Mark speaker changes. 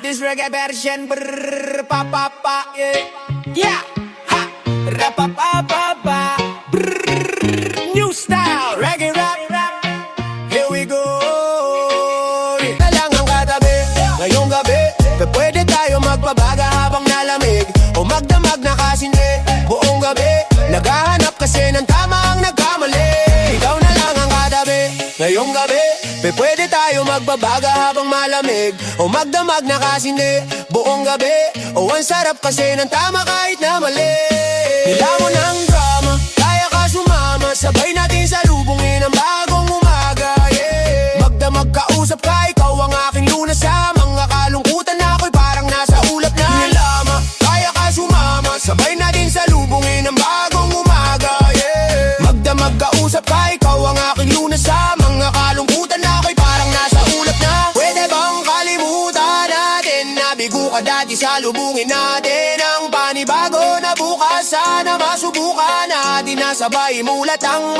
Speaker 1: this reggae version. Brrr, pa pa pa, yeah, yeah, ha, ra pa pa pa pa. Brrr, new style, reggae rap. Here we go. Na lang ang katabi, ngayong gabi. Pwede tayo magpabaga habang nalamig o magdamag na kasindi buong gabi. Naghahanap kasi ng tama ang nagkamali. Ikaw na lang ang katabi, ngayong gabi. Pwede tayo magbabaga habang malamig o magdamag na kasindi buong gabi. O ang sarap kasi ng tama kahit na mali. Nilamon ng drama, kaya ka sumama. Sabay natin salubungin ang bagong umaga, yeah. Magdamag kausap ka, ikaw ang aking lunas. Sa mga kalungkutan na ako'y parang nasa ulap na. Nilama, kaya ka sumama. Sabay natin salubungin ang bagong umaga, yeah. Magdamag kausap ka, ikaw ang aking lunas. Sa mga kalungkutan na ako'y parang nasa ulap na. Pwede bang kalimutan natin? Nabigo ka dati, salubungin natin ang panibago na bukas. Sana masubukan natin na sabay mulat ang